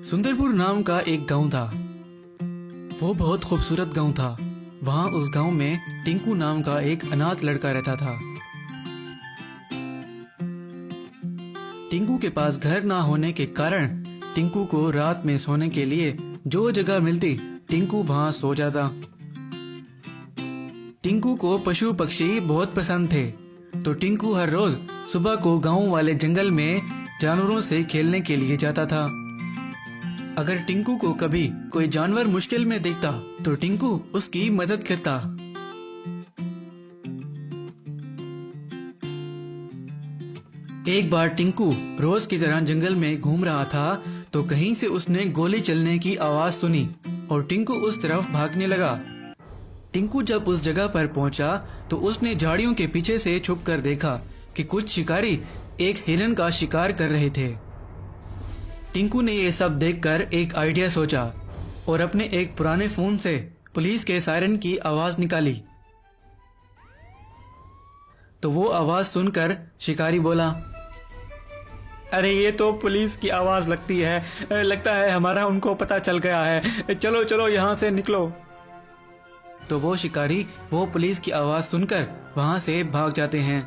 सुंदरपुर नाम का एक गांव था। वो बहुत खूबसूरत गांव था। वहां उस गांव में टिंकू नाम का एक अनाथ लड़का रहता था। टिंकू के पास घर ना होने के कारण टिंकू को रात में सोने के लिए जो जगह मिलती टिंकू वहां सो जाता। टिंकू को पशु पक्षी बहुत पसंद थे, तो टिंकू हर रोज सुबह को गांव वाले जंगल में जानवरों से खेलने के लिए जाता था। अगर टिंकू को कभी कोई जानवर मुश्किल में दिखता तो टिंकू उसकी मदद करता। एक बार टिंकू रोज की तरह जंगल में घूम रहा था तो कहीं से उसने गोली चलने की आवाज सुनी और टिंकू उस तरफ भागने लगा। टिंकू जब उस जगह पर पहुंचा तो उसने झाड़ियों के पीछे से छुपकर देखा कि कुछ शिकारी एक हिरन का शिकार कर रहे थे। टिंकू ने ये सब देखकर एक आइडिया सोचा और अपने एक पुराने फोन से पुलिस के सायरन की आवाज निकाली। तो वो आवाज सुनकर शिकारी बोला, अरे ये तो पुलिस की आवाज लगती है, लगता है हमारा उनको पता चल गया है, चलो चलो यहाँ से निकलो। तो वो शिकारी वो पुलिस की आवाज सुनकर वहां से भाग जाते हैं।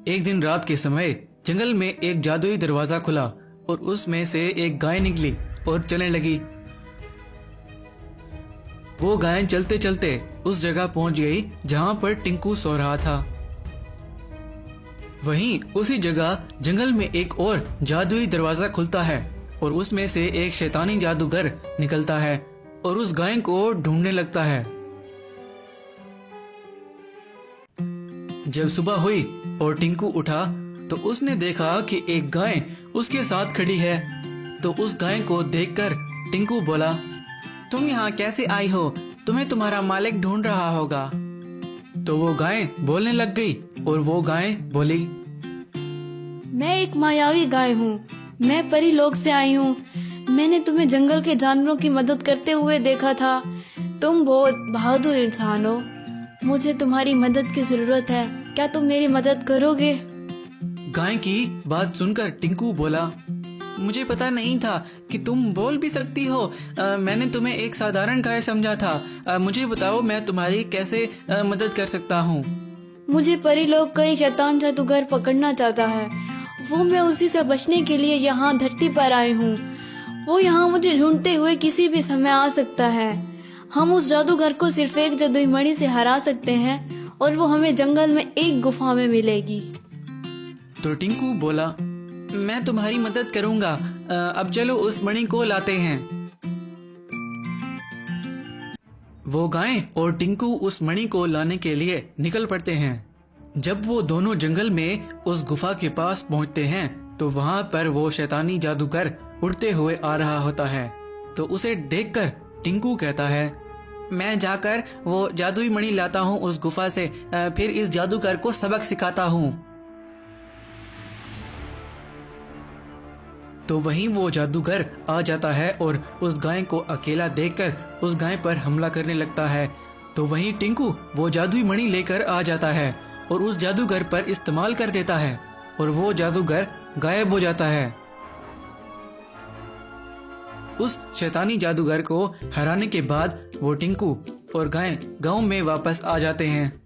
एक दिन रात के समय जंगल में एक जादुई दरवाजा खुला और उसमें से एक गाय निकली और चलने लगी। वो गाय चलते चलते उस जगह पहुंच गई जहां पर टिंकू सो रहा था। वहीं उसी जगह जंगल में एक और जादुई दरवाजा खुलता है और उसमें से एक शैतानी जादूगर निकलता है और उस गाय को ढूंढने लगता है। जब सुबह हुई और टिंकू उठा तो उसने देखा कि एक गाय उसके साथ खड़ी है। तो उस गाय को देखकर टिंकू बोला, तुम यहाँ कैसे आई हो? तुम्हें तुम्हारा मालिक ढूंढ रहा होगा। तो वो गाय बोलने लग गई और वो गाय बोली, मैं एक मायावी गाय हूँ, मैं परी लोक से आई हूँ। मैंने तुम्हें जंगल के जानवरों की मदद करते हुए देखा था। तुम बहुत बहादुर इंसान हो, मुझे तुम्हारी मदद की जरूरत है, क्या तुम मेरी मदद करोगे? गाय की बात सुनकर टिंकू बोला, मुझे पता नहीं था कि तुम बोल भी सकती हो। मैंने तुम्हें एक साधारण गाय समझा था। मुझे बताओ मैं तुम्हारी कैसे मदद कर सकता हूँ? मुझे परी लोग कई शैतान जादूगर पकड़ना चाहता है। वो मैं उसी से बचने के लिए यहाँ धरती पर आई हूँ। वो यहाँ मुझे ढूंढते हुए किसी भी समय आ सकता है। हम उस जादूगर को सिर्फ एक जादुई मणि से हरा सकते हैं और वो हमें जंगल में एक गुफा में मिलेगी। तो टिंकू बोला, मैं तुम्हारी मदद करूंगा। अब चलो उस मणि को लाते हैं। वो गाय और टिंकू उस मणि को लाने के लिए निकल पड़ते हैं। जब वो दोनों जंगल में उस गुफा के पास पहुंचते हैं तो वहां पर वो शैतानी जादूगर उड़ते हुए आ रहा होता है। तो उसे देखकर टिंकू कहता है, मैं जाकर वो जादुई मणि लाता हूँ उस गुफा से, फिर इस जादूगर को सबक सिखाता हूँ। तो वहीं वो जादूगर आ जाता है और उस गाय को अकेला देखकर उस गाय पर हमला करने लगता है। तो वहीं टिंकू वो जादुई मणि लेकर आ जाता है और उस जादूगर पर इस्तेमाल कर देता है और वो जादूगर गायब हो जाता है। उस शैतानी जादूगर को हराने के बाद वो टिंकू और गाय गांव में वापस आ जाते हैं।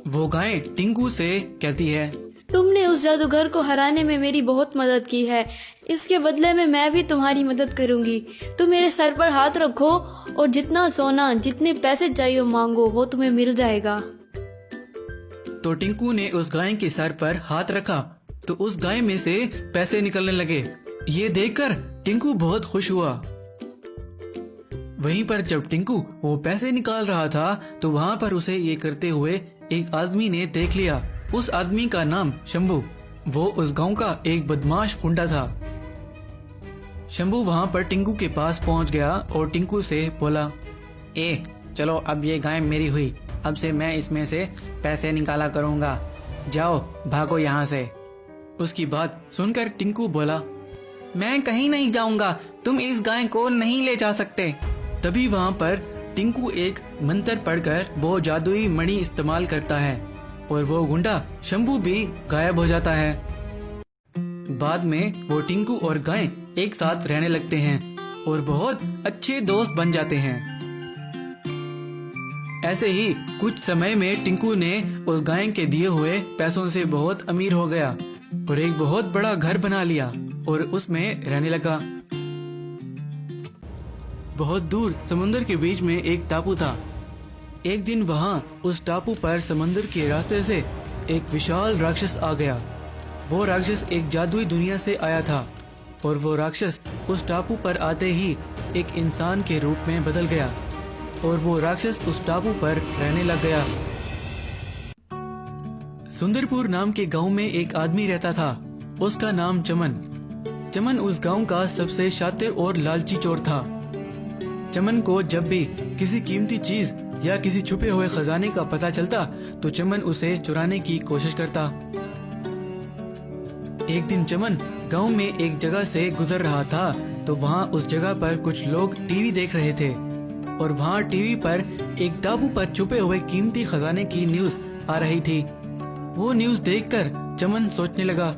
वो गाय टिंकू से कहती है, तुमने उस जादूगर को हराने में मेरी बहुत मदद की है, इसके बदले में मैं भी तुम्हारी मदद करूंगी। तुम मेरे सर पर हाथ रखो और जितना सोना जितने पैसे चाहिए मांगो वो तुम्हें मिल जाएगा। तो टिंकू ने उस गाय के सर पर हाथ रखा तो उस गाय में से पैसे निकलने लगे। ये देखकर टिंकू बहुत खुश हुआ। वहीं पर जब टिंकू वो पैसे निकाल रहा था तो वहां पर उसे ये करते हुए एक आदमी ने देख लिया। उस आदमी का नाम शंभू। वो उस गांव का एक बदमाश गुंडा था। शंभू वहां पर टिंकू के पास पहुंच गया और टिंकू से बोला, चलो अब ये गाय मेरी हुई, अब से मैं इसमें से पैसे निकाला करूंगा, जाओ भागो यहाँ से। उसकी बात सुनकर टिंकू बोला, मैं कहीं नहीं जाऊंगा, तुम इस गाय को नहीं ले जा सकते। तभी वहां पर टिंकू एक मंत्र पढ़कर वो जादुई मणि इस्तेमाल करता है और वो गुंडा शंभू भी गायब हो जाता है। बाद में वो टिंकू और गाय एक साथ रहने लगते हैं और बहुत अच्छे दोस्त बन जाते हैं। ऐसे ही कुछ समय में टिंकू ने उस गाय के दिए हुए पैसों से बहुत अमीर हो गया और एक बहुत बड़ा घर बना लिया और उसमें रहने लगा। बहुत दूर समुद्र के बीच में एक टापू था। एक दिन वहाँ उस टापू पर समुद्र के रास्ते से एक विशाल राक्षस आ गया। वो राक्षस एक जादुई दुनिया से आया था और वो राक्षस उस टापू पर आते ही एक इंसान के रूप में बदल गया और वो राक्षस उस टापू पर रहने लग गया। सुंदरपुर नाम के गांव में एक आदमी रहता था। उसका नाम चमन। चमन उस गांव का सबसे शातिर और लालची चोर था। चमन को जब भी किसी कीमती चीज या किसी छुपे हुए खजाने का पता चलता तो चमन उसे चुराने की कोशिश करता। एक दिन चमन गांव में एक जगह से गुजर रहा था तो वहाँ उस जगह पर कुछ लोग टीवी देख रहे थे और वहाँ टीवी पर एक टापू पर छुपे हुए कीमती खजाने की न्यूज आ रही थी। वो न्यूज देखकर चमन सोचने लगा,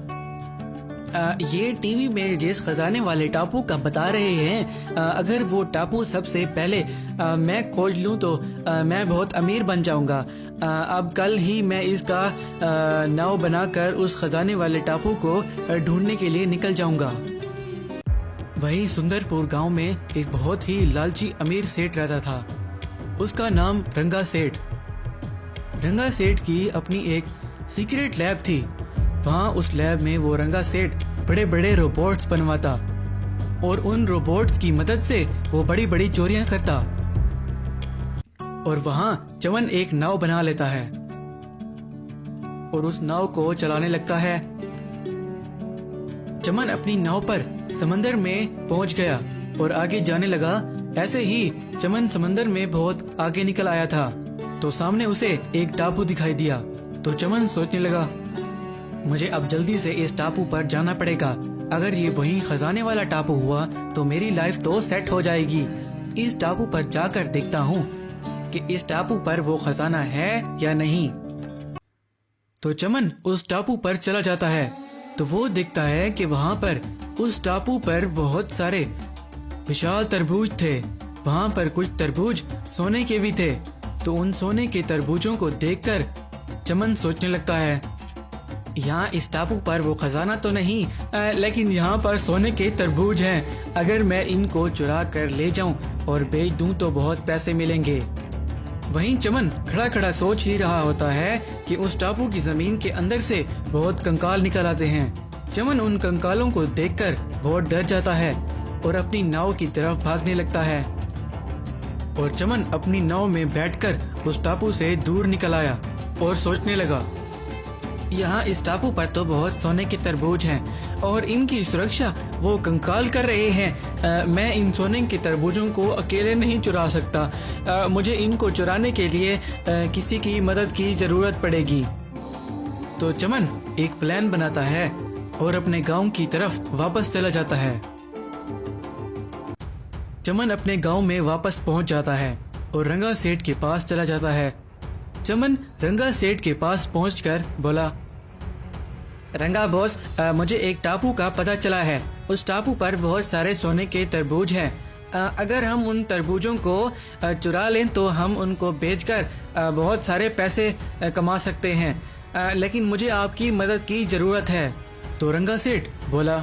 ये टीवी में जिस खजाने वाले टापू का बता रहे हैं, अगर वो टापू सबसे पहले मैं खोज लूं तो मैं बहुत अमीर बन जाऊंगा। अब कल ही मैं इसका नाव बनाकर उस खजाने वाले टापू को ढूंढने के लिए निकल जाऊंगा। वहीं सुंदरपुर गांव में एक बहुत ही लालची अमीर सेठ रहता था। उसका नाम रंगा सेठ। रंगा सेठ की अपनी एक सीक्रेट लैब थी। वहाँ उस लैब में वो रंगा सेठ बड़े बड़े रोबोट्स बनवाता और उन रोबोट्स की मदद से वो बड़ी बड़ी चोरियां करता। और वहाँ चमन एक नाव बना लेता है और उस नाव को चलाने लगता है। चमन अपनी नाव पर समंदर में पहुंच गया और आगे जाने लगा। ऐसे ही चमन समंदर में बहुत आगे निकल आया था तो सामने उसे एक टापू दिखाई दिया। तो चमन सोचने लगा, मुझे अब जल्दी से इस टापू पर जाना पड़ेगा। अगर ये वही खजाने वाला टापू हुआ तो मेरी लाइफ तो सेट हो जाएगी। इस टापू पर जाकर देखता हूँ कि इस टापू पर वो खजाना है या नहीं। तो चमन उस टापू पर चला जाता है तो वो देखता है कि वहाँ पर उस टापू पर बहुत सारे विशाल तरबूज थे। वहाँ पर कुछ तरबूज सोने के भी थे। तो उन सोने के तरबूजों को देखकर चमन सोचने लगता है, यहाँ इस टापू पर वो खजाना तो नहीं, लेकिन यहाँ पर सोने के तरबूज हैं। अगर मैं इनको चुरा कर ले जाऊं और बेच दूं तो बहुत पैसे मिलेंगे। वहीं चमन खड़ा खड़ा सोच ही रहा होता है कि उस टापू की जमीन के अंदर से बहुत कंकाल निकल आते हैं। चमन उन कंकालों को देखकर बहुत डर जाता है और अपनी नाव की तरफ भागने लगता है। और चमन अपनी नाव में बैठकर उस टापू से दूर निकल आया और सोचने लगा, यहाँ इस टापू पर तो बहुत सोने के तरबूज हैं और इनकी सुरक्षा वो कंकाल कर रहे हैं। मैं इन सोने के तरबूजों को अकेले नहीं चुरा सकता। मुझे इनको चुराने के लिए किसी की मदद की जरूरत पड़ेगी। तो चमन एक प्लान बनाता है और अपने गांव की तरफ वापस चला जाता है। चमन अपने गांव में वापस पहुंच जाता है और रंगा सेठ के पास चला जाता है। चमन रंगा सेठ के पास पहुंचकर बोला, रंगा बॉस, मुझे एक टापू का पता चला है। उस टापू पर बहुत सारे सोने के तरबूज हैं। अगर हम उन तरबूजों को चुरा लें तो हम उनको बेचकर बहुत सारे पैसे कमा सकते हैं, लेकिन मुझे आपकी मदद की जरूरत है। तो रंगा सेठ बोला,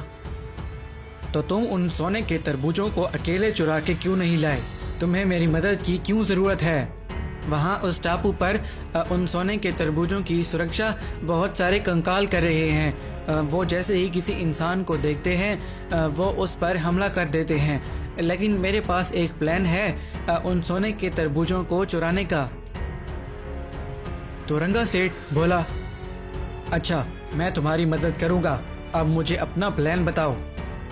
तो तुम उन सोने के तरबूजों को अकेले चुरा के क्यों नहीं लाए? तुम्हें मेरी मदद की क्यों जरूरत है? वहाँ उस टापू पर उन सोने के तरबूजों की सुरक्षा बहुत सारे कंकाल कर रहे हैं। वो जैसे ही किसी इंसान को देखते हैं वो उस पर हमला कर देते हैं, लेकिन मेरे पास एक प्लान है उन सोने के तरबूजों को चुराने का। तो रंगा सेठ बोला, अच्छा, मैं तुम्हारी मदद करूँगा। अब मुझे अपना प्लान बताओ।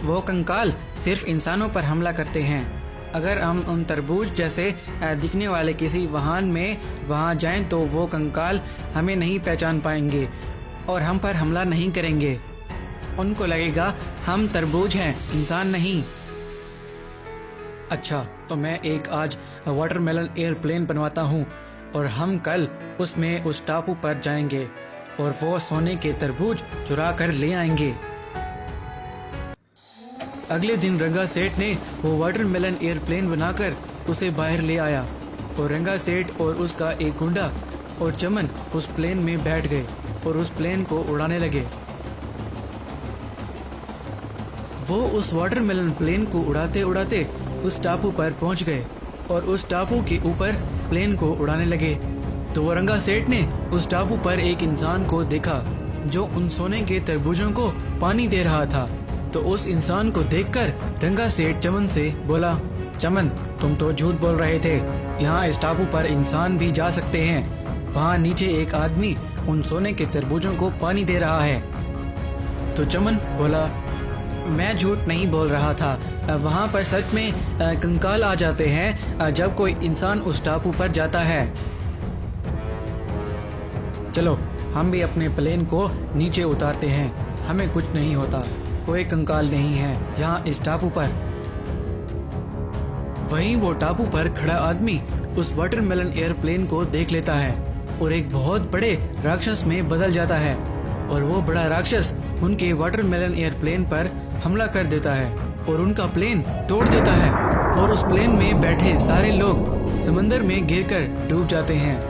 वो कंकाल सिर्फ इंसानों पर हमला करते हैं। अगर हम उन तरबूज जैसे दिखने वाले किसी वाहन में वहाँ जाएं तो वो कंकाल हमें नहीं पहचान पाएंगे और हम पर हमला नहीं करेंगे। उनको लगेगा हम तरबूज हैं, इंसान नहीं। अच्छा, तो मैं एक आज वाटरमेलन एयरप्लेन बनवाता हूँ और हम कल उसमें उस टापू पर जाएंगे और वो सोने के तरबूज चुरा कर ले आएंगे। अगले दिन रंगा सेठ ने वो वाटरमेलन एयरप्लेन बनाकर उसे बाहर ले आया और रंगा सेठ और उसका एक गुंडा और चमन उस प्लेन में बैठ गए और उस प्लेन को उड़ाने लगे। वो उस वाटरमेलन प्लेन को उड़ाते उड़ाते उस टापू पर पहुंच गए और उस टापू के ऊपर प्लेन को उड़ाने लगे। तो वो रंगा सेठ ने उस टापू पर एक इंसान को देखा जो उन सोने के तरबूजों को पानी दे रहा था। तो उस इंसान को देखकर रंगा सेठ चमन से बोला, चमन तुम तो झूठ बोल रहे थे, यहाँ इस टापू पर इंसान भी जा सकते हैं। वहाँ नीचे एक आदमी उन सोने के तरबूजों को पानी दे रहा है। तो चमन बोला, मैं झूठ नहीं बोल रहा था, वहाँ पर सच में कंकाल आ जाते हैं जब कोई इंसान उस टापू पर जाता है। चलो हम भी अपने प्लेन को नीचे उतारते हैं, हमें कुछ नहीं होता, कोई कंकाल नहीं है यहाँ इस टापू पर। वहीं वो टापू पर खड़ा आदमी उस वाटरमेलन एयरप्लेन को देख लेता है और एक बहुत बड़े राक्षस में बदल जाता है और वो बड़ा राक्षस उनके वाटरमेलन एयरप्लेन पर हमला कर देता है और उनका प्लेन तोड़ देता है और उस प्लेन में बैठे सारे लोग समंदर में गिरकर डूब जाते हैं।